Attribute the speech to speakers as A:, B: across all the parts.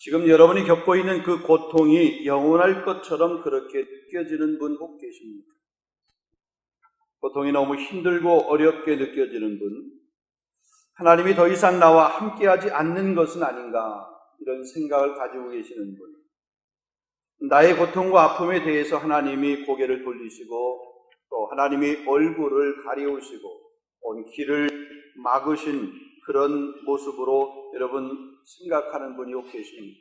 A: 지금 여러분이 겪고 있는 그 고통이 영원할 것처럼 그렇게 느껴지는 분 혹 계십니까? 고통이 너무 힘들고 어렵게 느껴지는 분, 하나님이 더 이상 나와 함께하지 않는 것은 아닌가 이런 생각을 가지고 계시는 분, 나의 고통과 아픔에 대해서 하나님이 고개를 돌리시고 또 하나님이 얼굴을 가리우시고 온 길을 막으신 그런 모습으로 여러분 생각하는 분이 혹 계십니다.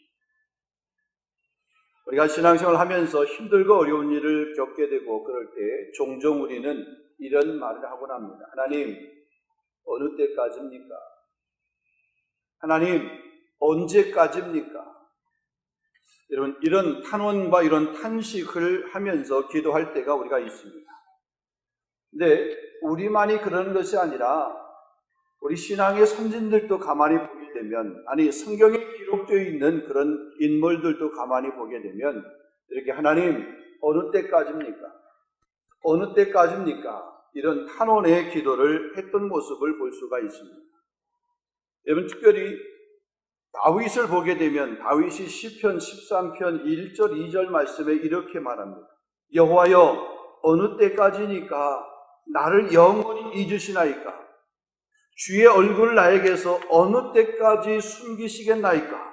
A: 우리가 신앙생활을 하면서 힘들고 어려운 일을 겪게 되고 그럴 때 종종 우리는 이런 말을 하곤 합니다. 하나님, 어느 때까지입니까? 하나님, 언제까지입니까? 여러분, 이런 탄원과 이런 탄식을 하면서 기도할 때가 우리가 있습니다. 근데 우리만이 그러는 것이 아니라 우리 신앙의 선진들도 가만히 보게 되면, 아니 성경에 기록되어 있는 그런 인물들도 가만히 보게 되면 이렇게 하나님, 어느 때까지입니까? 어느 때까지입니까? 이런 탄원의 기도를 했던 모습을 볼 수가 있습니다. 여러분, 특별히 다윗을 보게 되면 다윗이 시편 13편 1절 2절 말씀에 이렇게 말합니다. 여호와여, 어느 때까지니까 나를 영원히 잊으시나이까? 주의 얼굴을 나에게서 어느 때까지 숨기시겠나이까?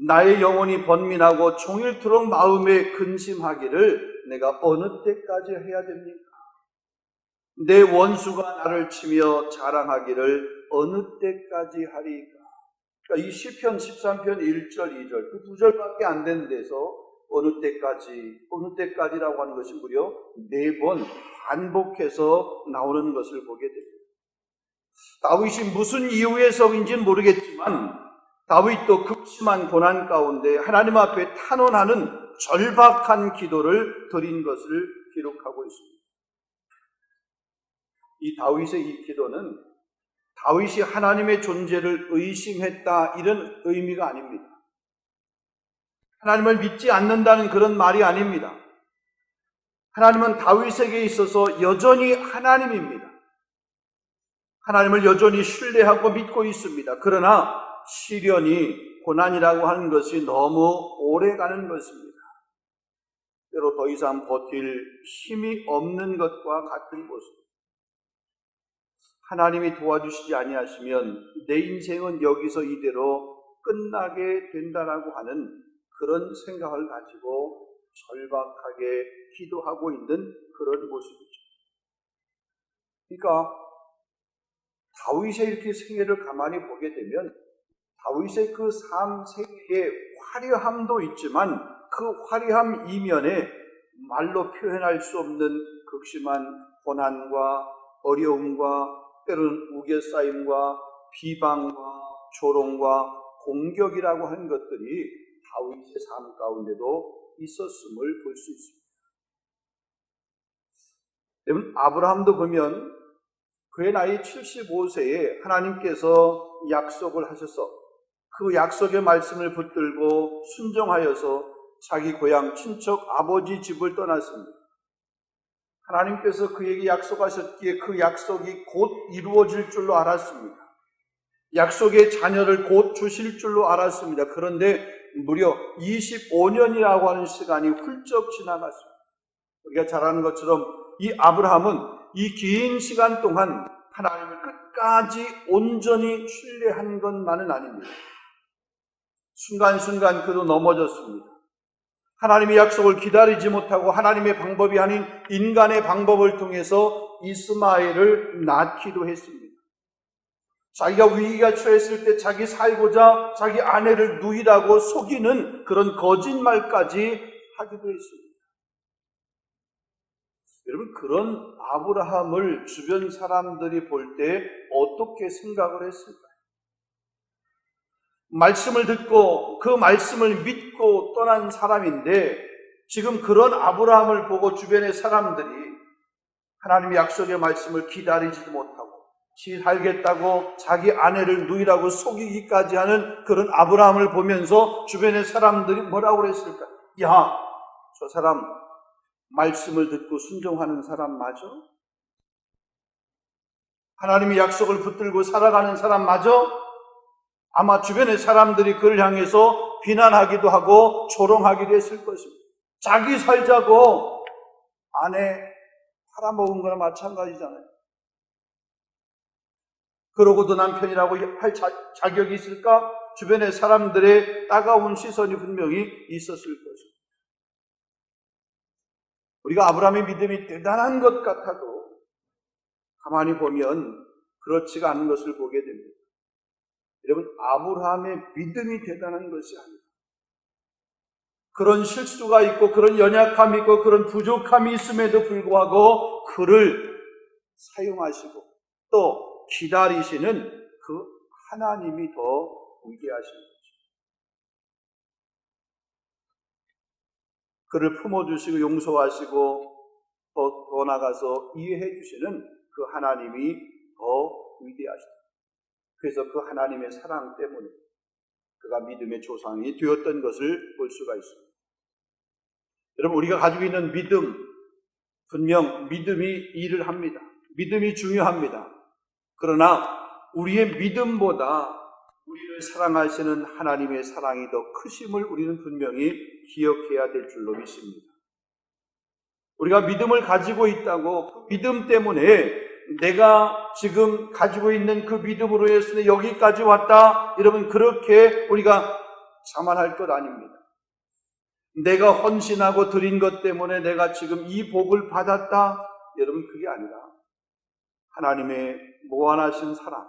A: 나의 영혼이 번민하고 종일토록 마음에 근심하기를 내가 어느 때까지 해야 됩니까? 내 원수가 나를 치며 자랑하기를 어느 때까지 하리까? 그러니까 이 시편 13편 1절 2절 그 두 절밖에 안 되는 데서 어느 때까지라고 하는 것이 무려 4번 반복해서 나오는 것을 보게 됩니다. 다윗이 무슨 이유에서인지는 모르겠지만 다윗도 극심한 고난 가운데 하나님 앞에 탄원하는 절박한 기도를 드린 것을 기록하고 있습니다. 이 다윗의 이 기도는 다윗이 하나님의 존재를 의심했다 이런 의미가 아닙니다. 하나님을 믿지 않는다는 그런 말이 아닙니다. 하나님은 다윗에게 있어서 여전히 하나님입니다. 하나님을 여전히 신뢰하고 믿고 있습니다. 그러나 시련이 고난이라고 하는 것이 너무 오래가는 것입니다. 때로 더 이상 버틸 힘이 없는 것과 같은 모습. 하나님이 도와주시지 아니하시면 내 인생은 여기서 이대로 끝나게 된다라고 하는 그런 생각을 가지고 절박하게 기도하고 있는 그런 모습이죠. 그러니까 다윗의 이렇게 생애를 가만히 보게 되면 다윗의 그 삶 생애의 화려함도 있지만 그 화려함 이면에 말로 표현할 수 없는 극심한 고난과 어려움과 때로는 우겨싸임과 비방과 조롱과 공격이라고 하는 것들이 다윗의 삶 가운데도 있었음을 볼 수 있습니다. 여러분, 아브라함도 보면 그의 나이 75세에 하나님께서 약속을 하셔서 그 약속의 말씀을 붙들고 순종하여서 자기 고향 친척 아버지 집을 떠났습니다. 하나님께서 그에게 약속하셨기에 그 약속이 곧 이루어질 줄로 알았습니다. 약속의 자녀를 곧 주실 줄로 알았습니다. 그런데 무려 25년이라고 하는 시간이 훌쩍 지나갔습니다. 우리가 잘 아는 것처럼 이 아브라함은 이 긴 시간 동안 하나님을 끝까지 온전히 신뢰한 것만은 아닙니다. 순간순간 그도 넘어졌습니다. 하나님의 약속을 기다리지 못하고 하나님의 방법이 아닌 인간의 방법을 통해서 이스마엘을 낳기도 했습니다. 자기가 위기가 처했을 때 자기 살고자 자기 아내를 누이라고 속이는 그런 거짓말까지 하기도 했습니다. 여러분, 그런 아브라함을 주변 사람들이 볼 때 어떻게 생각을 했을까요? 말씀을 듣고 그 말씀을 믿고 떠난 사람인데 지금 그런 아브라함을 보고 주변의 사람들이 하나님의 약속의 말씀을 기다리지도 못하고 지 살겠다고 자기 아내를 누이라고 속이기까지 하는 그런 아브라함을 보면서 주변의 사람들이 뭐라고 그랬을까? 야, 저 사람 말씀을 듣고 순종하는 사람 맞아? 하나님의 약속을 붙들고 살아가는 사람 맞아? 아마 주변의 사람들이 그를 향해서 비난하기도 하고 조롱하기도 했을 것입니다. 자기 살자고 아내 팔아먹은 거나 마찬가지잖아요. 그러고도 남편이라고 할 자격이 있을까? 주변의 사람들의 따가운 시선이 분명히 있었을 것입니다. 우리가 아브라함의 믿음이 대단한 것 같아도 가만히 보면 그렇지가 않은 것을 보게 됩니다. 여러분, 아브라함의 믿음이 대단한 것이 아니다. 그런 실수가 있고 그런 연약함이 있고 그런 부족함이 있음에도 불구하고 그를 사용하시고 또 기다리시는 그 하나님이 더 위대하신 거죠. 그를 품어주시고 용서하시고 더 나아가서 이해해 주시는 그 하나님이 더 위대하시다. 그래서 그 하나님의 사랑 때문에 그가 믿음의 조상이 되었던 것을 볼 수가 있습니다. 여러분, 우리가 가지고 있는 믿음, 분명 믿음이 일을 합니다. 믿음이 중요합니다. 그러나 우리의 믿음보다 우리를 사랑하시는 하나님의 사랑이 더 크심을 우리는 분명히 기억해야 될 줄로 믿습니다. 우리가 믿음을 가지고 있다고 그 믿음 때문에 내가 지금 가지고 있는 그 믿음으로 해서 여기까지 왔다, 여러분, 그렇게 우리가 자만할 것 아닙니다. 내가 헌신하고 드린 것 때문에 내가 지금 이 복을 받았다, 여러분, 그게 아니라 하나님의 무한하신 사랑,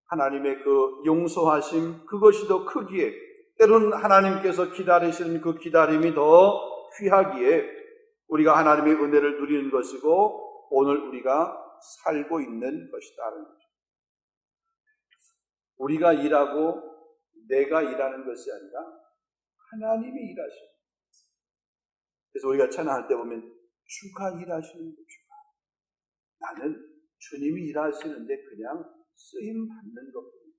A: 하나님의 그 용서하심, 그것이 더 크기에, 때로는 하나님께서 기다리시는 그 기다림이 더 귀하기에 우리가 하나님의 은혜를 누리는 것이고 오늘 우리가 살고 있는 것이다는 거죠. 우리가 일하고 내가 일하는 것이 아니라 하나님이 일하십니다. 그래서 우리가 찬양할 때 보면 주가 일하시는 거죠. 나는 주님이 일하시는데 그냥 쓰임 받는 것입니다.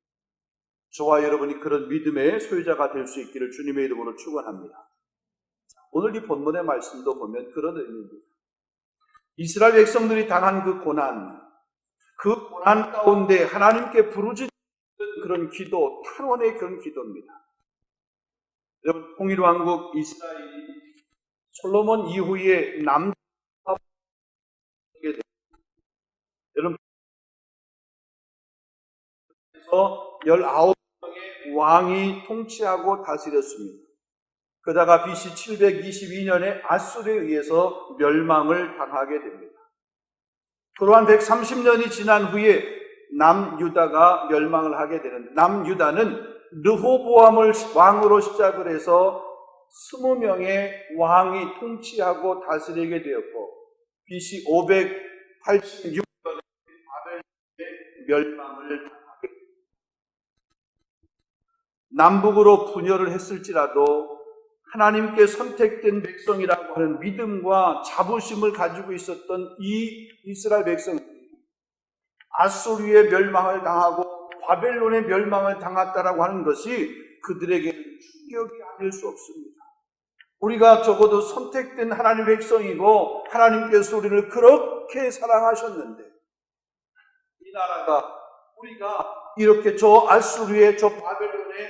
A: 저와 여러분이 그런 믿음의 소유자가 될 수 있기를 주님의 이름으로 축원합니다. 오늘 이 본문의 말씀도 보면 그런 의미입니다. 이스라엘 백성들이 당한 그 고난 가운데 하나님께 부르짖는 그런 기도, 탄원의 그런 기도입니다. 여러분, 통일왕국 이스라엘이 솔로몬 이후에 남쪽에 여러분 19명의 왕이 통치하고 다스렸습니다. 그러다가 BC 722년에 아수르에 의해서 멸망을 당하게 됩니다. 그러한 130년이 지난 후에 남유다가 멸망을 하게 되는데, 남유다는 르호보암을 왕으로 시작을 해서 20명의 왕이 통치하고 다스리게 되었고 BC 586년에 바벨론의 멸망을 당하게 됩니다. 남북으로 분열을 했을지라도 하나님께 선택된 백성이라고 하는 믿음과 자부심을 가지고 있었던 이 이스라엘 백성들이 아수르의 멸망을 당하고 바벨론의 멸망을 당했다라고 하는 것이 그들에게 충격이 아닐 수 없습니다. 우리가 적어도 선택된 하나님의 백성이고 하나님께서 우리를 그렇게 사랑하셨는데 이 나라가 우리가 이렇게 저 아수르의 저 바벨론의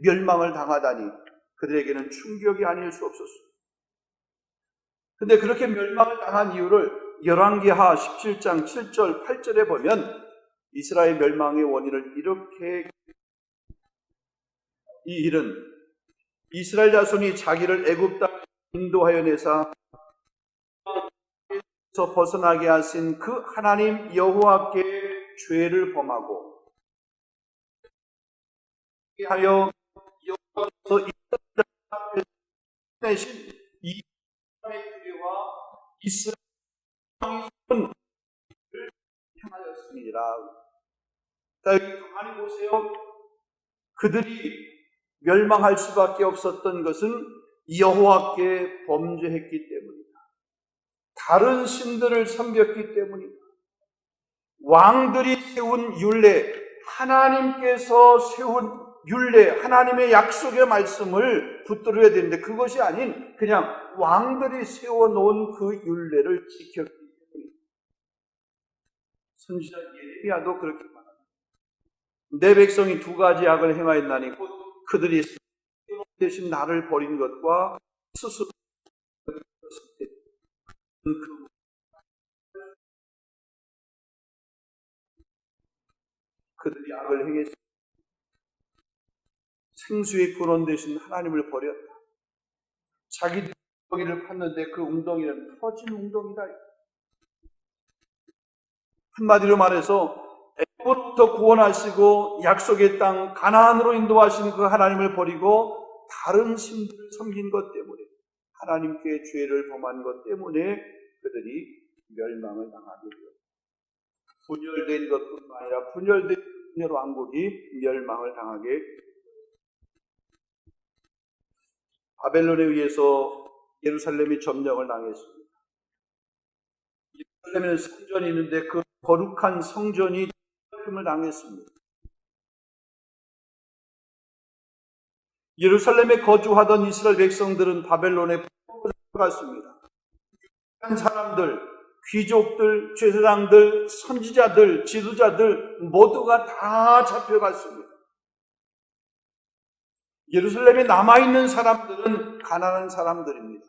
A: 멸망을 당하다니 그들에게는 충격이 아닐 수 없었습니다. 근데 그렇게 멸망을 당한 이유를 열왕기하 17장 7절 8절에 보면 이스라엘 멸망의 원인을 이렇게, 이 일은 이스라엘 자손이 자기를 애굽 땅에 인도하여 내사 에서 벗어나게 하신 그 하나님 여호와께 죄를 범하고 하여 여호와께서 내신 이 사람의 규례와 이스라엘의 손을 향하였습니다. 자, 여기 가만히 보세요. 그들이 멸망할 수밖에 없었던 것은 여호와께 범죄했기 때문이다. 다른 신들을 섬겼기 때문이다. 왕들이 세운 율례, 하나님께서 세운 율례, 하나님의 약속의 말씀을 붙들어야 되는데 그것이 아닌 그냥 왕들이 세워놓은 그 율례를 지켰기 때문이다. 선지자 예레미야도 그렇게 말합니다. 내 백성이 두 가지 악을 행하였나니 곧 그들이 대신 나를 버린 것과 스스로 그들이 악을 행했습니다. 생수의 근원 대신 하나님을 버렸다. 자기들 웅덩이를 팠는데 그 웅덩이는 터진 웅덩이다. 한마디로 말해서 애굽부터 구원하시고 약속의 땅 가나안으로 인도하신 그 하나님을 버리고 다른 신들을 섬긴 것 때문에, 하나님께 죄를 범한 것 때문에 그들이 멸망을 당하게 되었다. 분열된 것뿐만 아니라 분열된 분열 왕국이 멸망을 당하게 되었다. 바벨론에 의해서 예루살렘이 점령을 당했습니다. 예루살렘에는 성전이 있는데 그 거룩한 성전이 침을 당했습니다. 예루살렘에 거주하던 이스라엘 백성들은 바벨론에 갔습니다. 한 사람들, 귀족들, 제사장들, 선지자들, 지도자들 모두가 다 잡혀갔습니다. 예루살렘에 남아있는 사람들은 가난한 사람들입니다.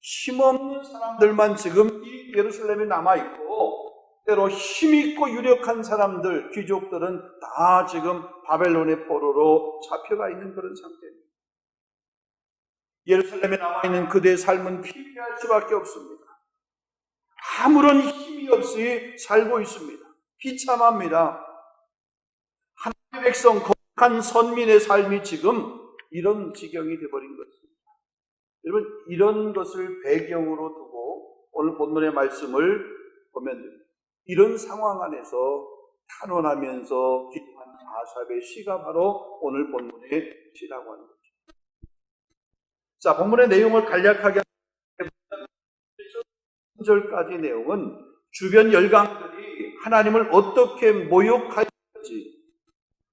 A: 힘없는 사람들만 지금 이 예루살렘에 남아있고, 때로 힘있고 유력한 사람들, 귀족들은 다 지금 바벨론의 포로로 잡혀가 있는 그런 상태입니다. 예루살렘에 남아있는 그대의 삶은 피폐할 수밖에 없습니다. 아무런 힘이 없이 살고 있습니다. 비참합니다. 하나님의 백성, 거룩한 선민의 삶이 지금 이런 지경이 되어버린 것입니다. 여러분, 이런 것을 배경으로 두고 오늘 본문의 말씀을 보면 됩니다. 이런 상황 안에서 탄원하면서 기도한 아삽의 시가 바로 오늘 본문의 시라고 하는 거죠. 자, 본문의 내용을 간략하게 1절까지 내용은 주변 열강들이 하나님을 어떻게 모욕하였는지,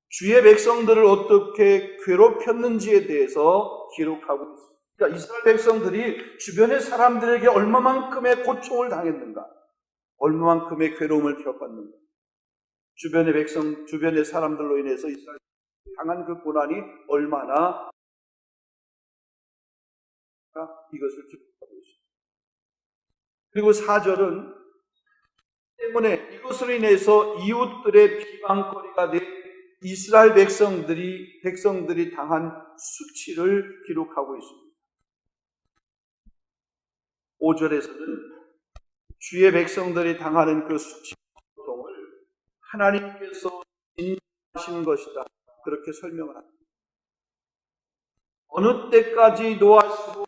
A: 주의 백성들을 어떻게 괴롭혔는지에 대해서 기록하고 있습니다. 그러니까 이스라엘 백성들이 주변의 사람들에게 얼마만큼의 고통을 당했는가, 얼마만큼의 괴로움을 겪었는가, 주변의 백성, 주변의 사람들로 인해서 이스라엘 당한 그 고난이 얼마나, 이것을 기록하고 있습니다. 그리고 4절은 때문에 이것으로 인해서 이웃들의 비방거리가 된 이스라엘 백성들이 당한 수치를 기록하고 있습니다. 5절에서는 주의 백성들이 당하는 그 수치 고통을 하나님께서 인하신 것이다, 그렇게 설명을 합니다. 어느 때까지 노하시고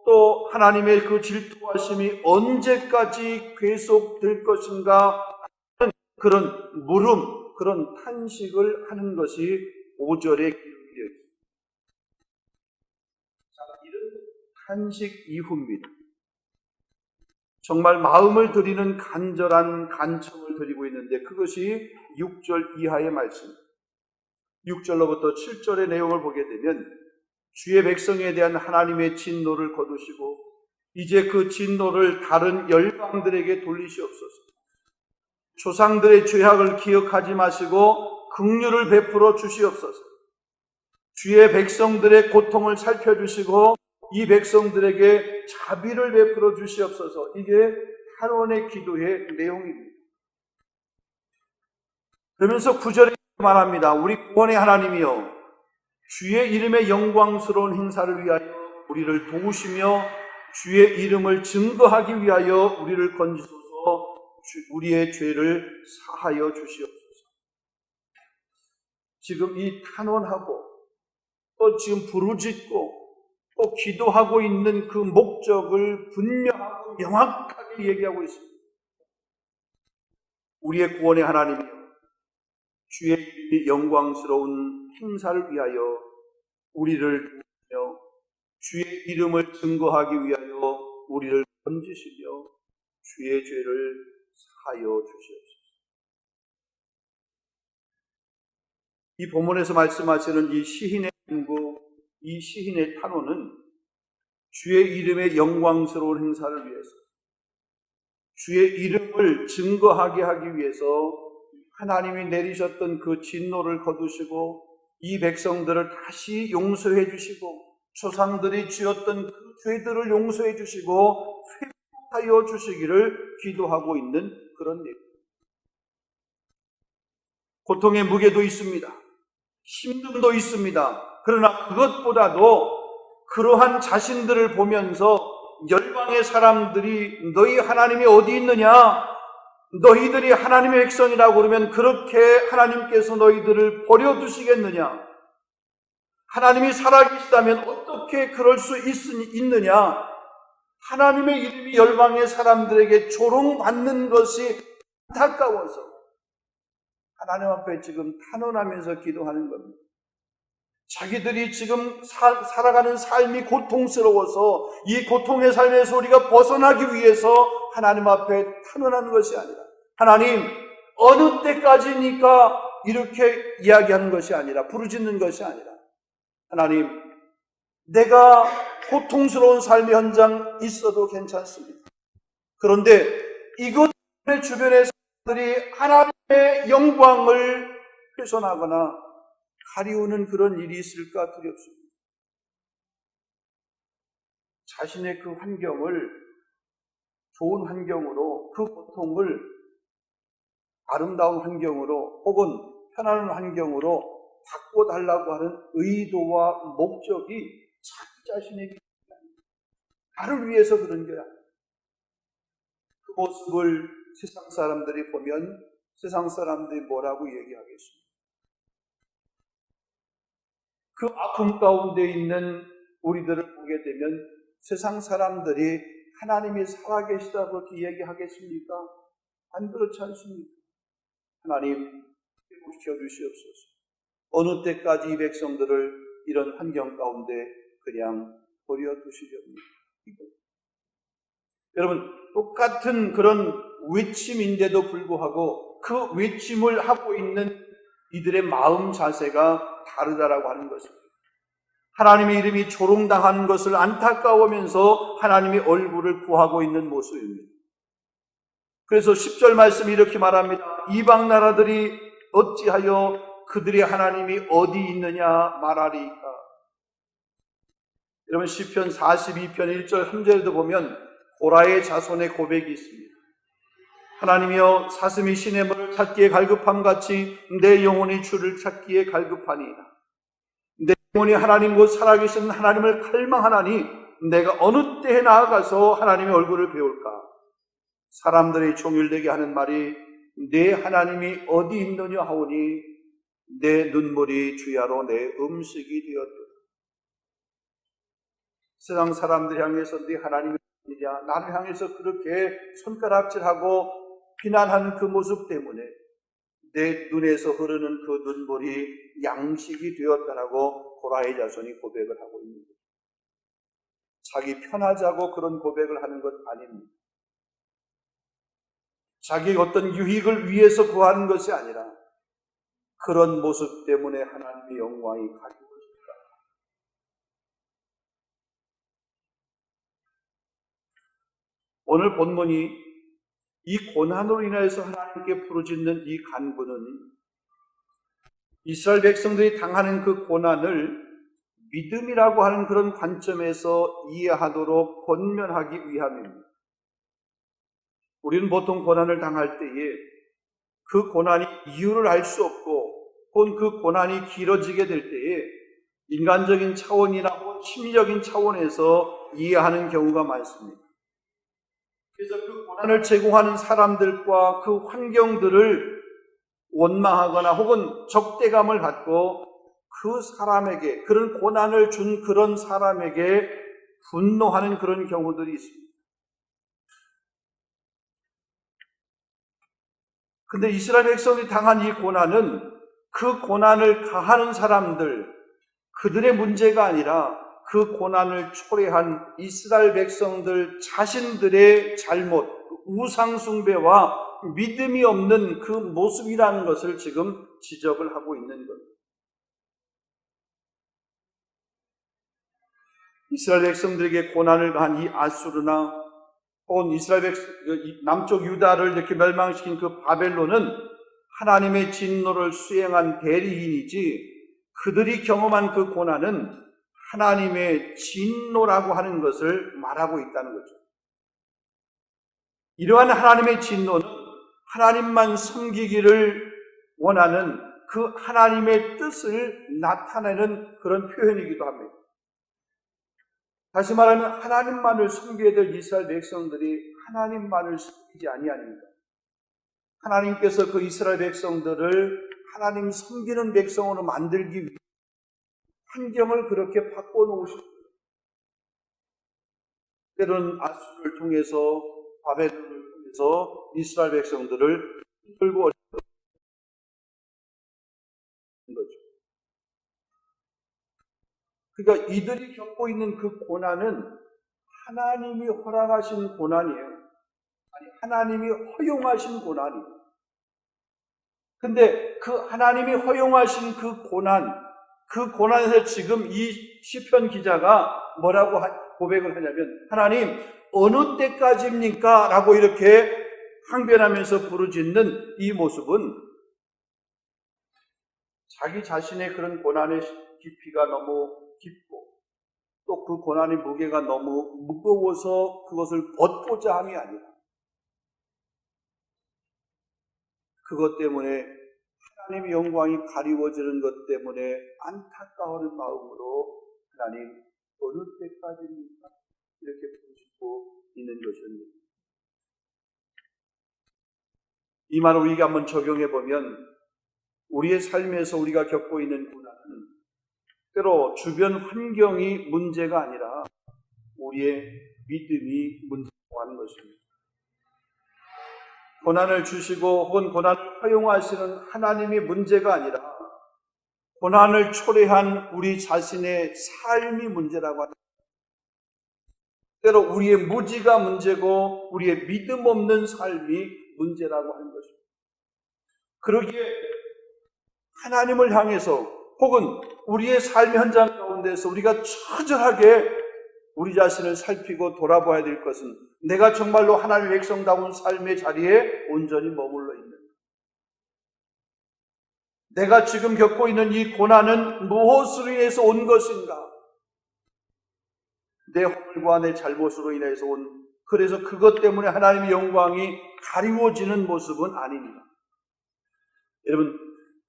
A: 또 하나님의 그 질투하심이 언제까지 계속될 것인가 하는 그런 물음, 그런 탄식을 하는 것이 5절의 기록이에요. 이런 탄식 이후입니다. 정말 마음을 드리는 간절한 간청을 드리고 있는데 그것이 6절 이하의 말씀. 6절로부터 7절의 내용을 보게 되면 주의 백성에 대한 하나님의 진노를 거두시고 이제 그 진노를 다른 열방들에게 돌리시옵소서. 조상들의 죄악을 기억하지 마시고 긍휼을 베풀어 주시옵소서. 주의 백성들의 고통을 살펴주시고 이 백성들에게 자비를 베풀어 주시옵소서. 이게 탄원의 기도의 내용입니다. 그러면서 9절에 말합니다. 우리 구원의 하나님이여, 주의 이름의 영광스러운 행사를 위하여 우리를 도우시며 주의 이름을 증거하기 위하여 우리를 건지소서. 우리의 죄를 사하여 주시옵소서. 지금 이 탄원하고 또 지금 부르짖고 또 기도하고 있는 그 목적을 분명하고 명확하게 얘기하고 있습니다. 우리의 구원의 하나님이여, 주의 이름이 영광스러운 행사를 위하여 우리를 도우시며 주의 이름을 증거하기 위하여 우리를 건지시며 주의 죄를 사하여 주시옵소서. 이 본문에서 말씀하시는 이 시인의 간구, 이 시인의 탄원은 주의 이름의 영광스러운 행사를 위해서, 주의 이름을 증거하게 하기 위해서 하나님이 내리셨던 그 진노를 거두시고 이 백성들을 다시 용서해 주시고 조상들이 지었던 그 죄들을 용서해 주시고 회복하여 주시기를 기도하고 있는 그런 일. 고통의 무게도 있습니다. 힘듦도 있습니다. 그러나 그것보다도 그러한 자신들을 보면서 열방의 사람들이 너희 하나님이 어디 있느냐? 너희들이 하나님의 백성이라고 그러면 그렇게 하나님께서 너희들을 버려두시겠느냐? 하나님이 살아계시다면 어떻게 그럴 수 있느냐? 하나님의 이름이 열방의 사람들에게 조롱받는 것이 안타까워서 하나님 앞에 지금 탄원하면서 기도하는 겁니다. 자기들이 지금 살아가는 삶이 고통스러워서 이 고통의 삶에서 우리가 벗어나기 위해서 하나님 앞에 탄원하는 것이 아니라, 하나님 어느 때까지니까 이렇게 이야기하는 것이 아니라, 부르짖는 것이 아니라, 하나님 내가 고통스러운 삶의 현장 있어도 괜찮습니다. 그런데 이것 때문에 주변의 사람들이 하나님의 영광을 훼손하거나 가리우는 그런 일이 있을까 두렵습니다. 자신의 그 환경을 좋은 환경으로, 그 고통을 아름다운 환경으로 혹은 편안한 환경으로 바꿔달라고 하는 의도와 목적이 자기 자신에게 나를 위해서 그런 게 아니에요. 그 모습을 세상 사람들이 보면 세상 사람들이 뭐라고 얘기하겠습니까? 그 아픔 가운데 있는 우리들을 보게 되면 세상 사람들이 하나님이 살아계시다고 그렇게 얘기하겠습니까? 안 그렇지 않습니까? 하나님 회복시켜 주시옵소서. 어느 때까지 이 백성들을 이런 환경 가운데 그냥 버려두시렵니까? 여러분, 똑같은 그런 외침인데도 불구하고 그 외침을 하고 있는 이들의 마음 자세가 다르다라고 하는 것입니다. 하나님의 이름이 조롱당하는 것을 안타까워하면서 하나님의 얼굴을 구하고 있는 모습입니다. 그래서 10절 말씀이 이렇게 말합니다. 이방 나라들이 어찌하여 그들의 하나님이 어디 있느냐 말하리까. 여러분, 시편 42편 1절 3절에도 보면 고라의 자손의 고백이 있습니다. 하나님이여 사슴이 시냇물을 찾기에 갈급함같이 내 영혼이 주를 찾기에 갈급하니이다. 내 영혼이 하나님 곧 살아계신 하나님을 갈망하나니 내가 어느 때에 나아가서 하나님의 얼굴을 배울까. 사람들이 종일되게 하는 말이 내 하나님이 어디 있느냐 하오니 내 눈물이 주야로 내 음식이 되었도다. 세상 사람들 향해서 네 하나님이 어디냐, 나를 향해서 그렇게 손가락질하고 비난하는 그 모습 때문에 내 눈에서 흐르는 그 눈물이 양식이 되었다라고 고라의 자손이 고백을 하고 있는 거죠. 자기 편하자고 그런 고백을 하는 것 아닙니다. 자기의 어떤 유익을 위해서 구하는 것이 아니라 그런 모습 때문에 하나님의 영광이 가리고 있다. 오늘 본문이 이 고난으로 인해서 하나님께 부르짖는 이 간구는 이스라엘 백성들이 당하는 그 고난을 믿음이라고 하는 그런 관점에서 이해하도록 권면하기 위함입니다. 우리는 보통 고난을 당할 때에 그 고난이 이유를 알 수 없고 혹은 그 고난이 길어지게 될 때에 인간적인 차원이나 혹은 심리적인 차원에서 이해하는 경우가 많습니다. 그래서 그 고난을 제공하는 사람들과 그 환경들을 원망하거나 혹은 적대감을 갖고 그 사람에게, 그런 고난을 준 그런 사람에게 분노하는 그런 경우들이 있습니다. 근데 이스라엘 백성이 당한 이 고난은 그 고난을 가하는 사람들, 그들의 문제가 아니라 그 고난을 초래한 이스라엘 백성들 자신들의 잘못, 우상숭배와 믿음이 없는 그 모습이라는 것을 지금 지적을 하고 있는 겁니다. 이스라엘 백성들에게 고난을 가한 이 아수르나 혹은 이스라엘 남쪽 유다를 이렇게 멸망시킨 그 바벨론은 하나님의 진노를 수행한 대리인이지 그들이 경험한 그 고난은 하나님의 진노라고 하는 것을 말하고 있다는 거죠. 이러한 하나님의 진노는 하나님만 섬기기를 원하는 그 하나님의 뜻을 나타내는 그런 표현이기도 합니다. 다시 말하면 하나님만을 섬겨야 될 이스라엘 백성들이 하나님만을 섬기지 아니하니까 하나님께서 그 이스라엘 백성들을 하나님 섬기는 백성으로 만들기 위해 환경을 그렇게 바꿔놓으신 거예요. 때로는 아수르를 통해서 바벨론을 통해서 이스라엘 백성들을 끌고 어려운 거죠. 그러니까 이들이 겪고 있는 그 고난은 하나님이 허락하신 고난이에요. 아니, 하나님이 허용하신 고난이에요. 근데 그 하나님이 허용하신 그 고난에서 지금 이 시편 기자가 뭐라고 고백을 하냐면, 하나님 어느 때까지입니까? 라고 이렇게 항변하면서 부르짖는 이 모습은 자기 자신의 그런 고난의 깊이가 너무 깊고 또 그 고난의 무게가 너무 무거워서 그것을 벗고자 함이 아니라 그것 때문에 하나님의 영광이 가리워지는 것 때문에 안타까워하는 마음으로 하나님 어느 때까지입니까? 이렇게 부르짖고 있는 것입니다. 이 말을 우리가 한번 적용해 보면 우리의 삶에서 우리가 겪고 있는 고난은 때로 주변 환경이 문제가 아니라 우리의 믿음이 문제라고 하는 것입니다. 고난을 주시고 혹은 고난을 허용하시는 하나님이 문제가 아니라 고난을 초래한 우리 자신의 삶이 문제라고 합니다. 때로 우리의 무지가 문제고 우리의 믿음 없는 삶이 문제라고 하는 것입니다. 그러기에 하나님을 향해서 혹은 우리의 삶 현장 가운데서 우리가 처절하게 우리 자신을 살피고 돌아봐야 될 것은 내가 정말로 하나님의 백성다운 삶의 자리에 온전히 머물러 있는가? 내가 지금 겪고 있는 이 고난은 무엇으로 인해서 온 것인가? 내 허물과 내 잘못으로 인해서 그래서 그것 때문에 하나님의 영광이 가리워지는 모습은 아닙니다. 여러분,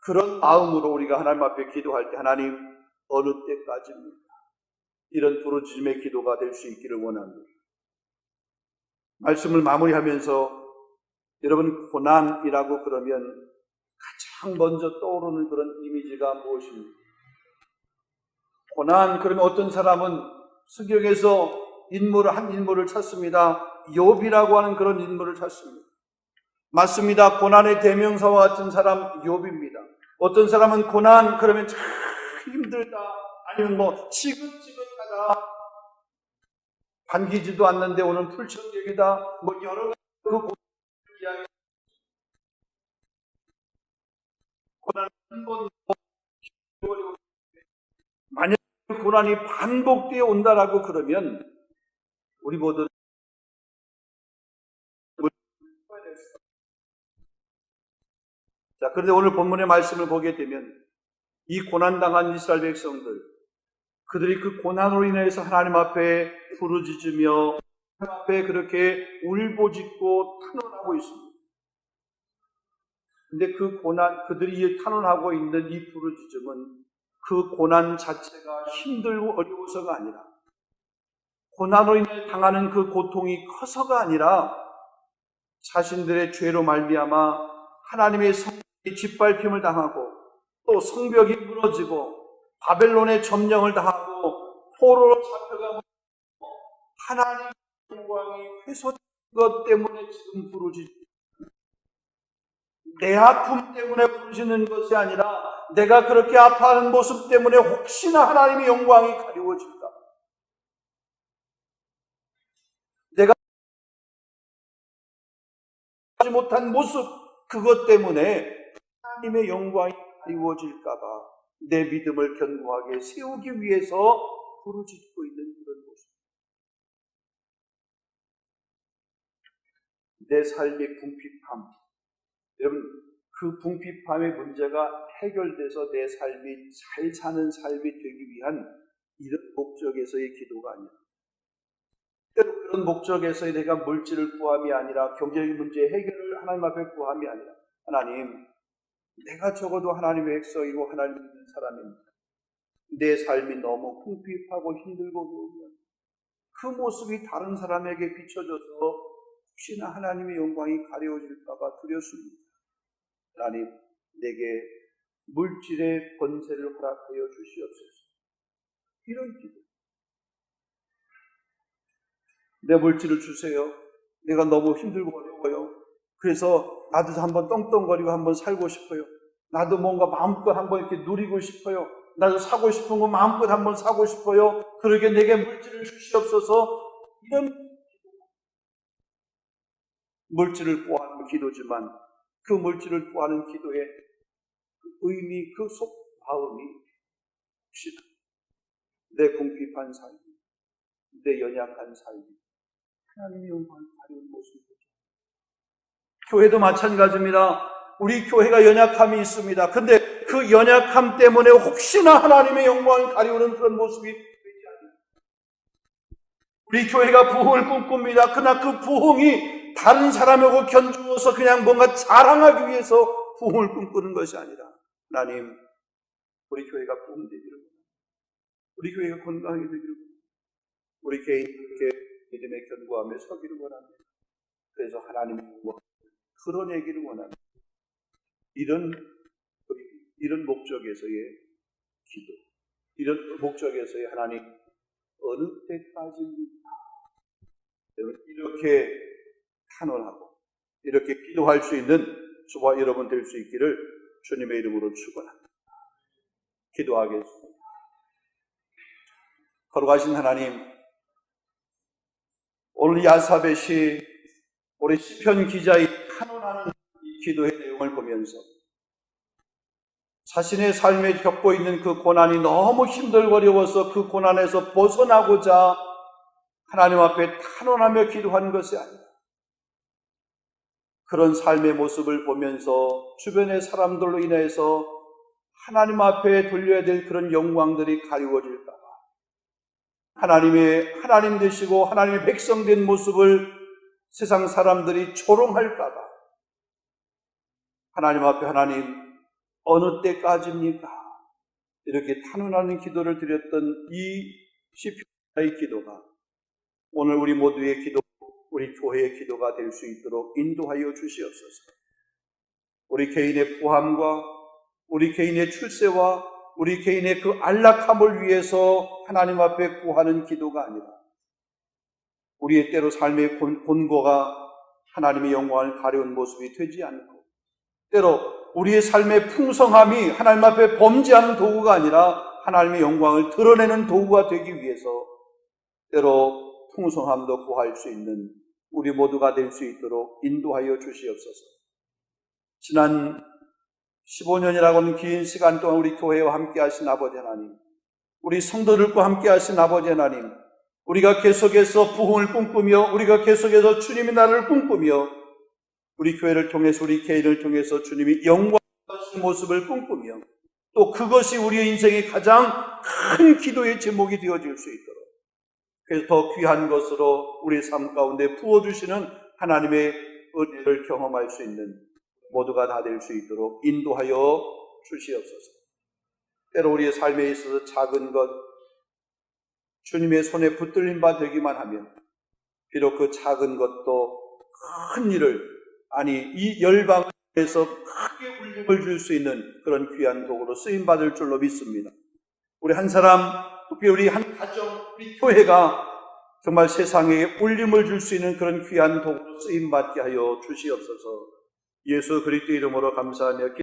A: 그런 마음으로 우리가 하나님 앞에 기도할 때 하나님 어느 때까지입니까? 이런 부르짖음의 기도가 될 수 있기를 원합니다. 말씀을 마무리하면서 여러분, 고난이라고 그러면 가장 먼저 떠오르는 그런 이미지가 무엇입니까? 고난, 그러면 어떤 사람은 성경에서 한 인물을 찾습니다. 욥이라고 하는 그런 인물을 찾습니다. 맞습니다. 고난의 대명사와 같은 사람 욥입니다. 어떤 사람은 고난 그러면 참 힘들다, 아니면 지긋지긋하다, 반기지도 않는데 오늘 풀천격이다, 여러 가지 그 고난을 이야기. 고난 한번 만약 그 고난이 반복되어 온다라고 그러면 우리 모두 자, 그런데 오늘 본문의 말씀을 보게 되면 이 고난당한 이스라엘 백성들, 그들이 그 고난으로 인해서 하나님 앞에 부르짖으며 하나님 앞에 그렇게 울부짖고 탄원하고 있습니다. 근데 그 그들이 탄원하고 있는 이 부르짖음은 그 고난 자체가 힘들고 어려워서가 아니라 고난으로 인해 당하는 그 고통이 커서가 아니라 자신들의 죄로 말미암아 하나님의 성벽이 짓밟힘을 당하고 또 성벽이 무너지고 바벨론의 점령을 당하고 포로로 잡혀가고 하나님의 영광이 훼손된 것 때문에 지금 부르짖습니다. 내 아픔 때문에 부르짖는 것이 아니라 내가 그렇게 아파하는 모습 때문에 혹시나 하나님의 영광이 가리워질까? 내가 하지 못한 모습, 그것 때문에 하나님의 영광이 가리워질까 봐 내 믿음을 견고하게 세우기 위해서 부르짖고 있는 그런 모습. 내 삶의 궁핍함, 여러분, 그 궁핍함의 문제가 해결돼서 내 삶이 잘 사는 삶이 되기 위한 이런 목적에서의 기도가 아니라, 때로 그런 목적에서의 내가 물질을 구함이 아니라, 경제적인 문제 해결을 하나님 앞에 구함이 아니라, 하나님, 내가 적어도 하나님의 백성이고 하나님을 믿는 사람입니다. 내 삶이 너무 궁핍하고 힘들고 그러면 그 모습이 다른 사람에게 비춰져서 혹시나 하나님의 영광이 가려워질까봐 두렵습니다. 하나님, 내게 물질의 권세를 허락하여 주시옵소서. 이런 기도. 내 물질을 주세요. 내가 너무 힘들고 어려워요. 그래서 나도 한번 떵떵거리고 한번 살고 싶어요. 나도 뭔가 마음껏 한번 이렇게 누리고 싶어요. 나도 사고 싶은 거 마음껏 한번 사고 싶어요. 그러게 내게 물질을 주시옵소서. 이런 물질을 구하는 기도지만 그 물질을 구하는 기도의 그 의미, 그 속 마음이 혹시나 내 궁핍한 삶, 내 연약한 삶, 하나님의 영광을 가리는 모습이죠. 교회도 마찬가지입니다. 우리 교회가 연약함이 있습니다. 근데 그 연약함 때문에 혹시나 하나님의 영광을 가리우는 그런 모습이 되지 않습니다. 우리 교회가 부흥을 꿈꿉니다. 그러나 그 부흥이 다른 사람하고 견주어서 그냥 뭔가 자랑하기 위해서 부흥을 꿈꾸는 것이 아니라, 하나님, 우리 교회가 부흥되기를 원합니다. 우리 교회가 건강하게 되기를 원합니다. 우리 개인이 이렇게 믿음의 견고함에 서기를 원합니다. 그래서 하나님의 영광을 드러내기를 원합니다. 이런 목적에서의 기도, 이런 목적에서의 하나님, 어느 때까지입니까? 이렇게 탄원하고 이렇게 기도할 수 있는 저와 여러분 될 수 있기를 주님의 이름으로 축원합니다. 기도하겠습니다. 거룩하신 하나님, 오늘 야사벳이 우리 시편 기자의 탄원하는 이 기도의 내용을 보면서 자신의 삶에 겪고 있는 그 고난이 너무 힘들고 어려워서 그 고난에서 벗어나고자 하나님 앞에 탄원하며 기도한 것이 아니라, 그런 삶의 모습을 보면서 주변의 사람들로 인해서 하나님 앞에 돌려야 될 그런 영광들이 가리워질까 봐, 하나님 되시고 하나님의 백성 된 모습을 세상 사람들이 조롱할까 봐, 하나님 앞에 하나님, 어느 때까지입니까? 이렇게 탄원하는 기도를 드렸던 이 시편의 기도가 오늘 우리 모두의 기도, 우리 교회의 기도가 될 수 있도록 인도하여 주시옵소서. 우리 개인의 부함과 우리 개인의 출세와 우리 개인의 그 안락함을 위해서 하나님 앞에 구하는 기도가 아니라, 우리의 때로 삶의 곤고가 하나님의 영광을 가려운 모습이 되지 않고, 때로 우리의 삶의 풍성함이 하나님 앞에 범죄하는 도구가 아니라 하나님의 영광을 드러내는 도구가 되기 위해서 때로 풍성함도 구할 수 있는 우리 모두가 될 수 있도록 인도하여 주시옵소서. 지난 15년이라고 하는 긴 시간 동안 우리 교회와 함께 하신 아버지 하나님, 우리 성도들과 함께 하신 아버지 하나님, 우리가 계속해서 부흥을 꿈꾸며 우리가 계속해서 주님의 나라를 꿈꾸며 우리 교회를 통해서 우리 개인을 통해서 주님이 영광하신 모습을 꿈꾸며 또 그것이 우리의 인생의 가장 큰 기도의 제목이 되어질 수 있도록, 그래서 더 귀한 것으로 우리 삶 가운데 부어주시는 하나님의 은혜를 경험할 수 있는 모두가 다 될 수 있도록 인도하여 주시옵소서. 때로 우리의 삶에 있어서 작은 것, 주님의 손에 붙들린 바 되기만 하면 비록 그 작은 것도 큰 일을, 아니 이 열방에서 크게 울림을 줄 수 있는 그런 귀한 도구로 쓰임받을 줄로 믿습니다. 우리 한 사람, 특히 우리 한 가정, 우리 교회가 정말 세상에 울림을 줄 수 있는 그런 귀한 도구로 쓰임받게 하여 주시옵소서. 예수 그리스도 이름으로 감사하며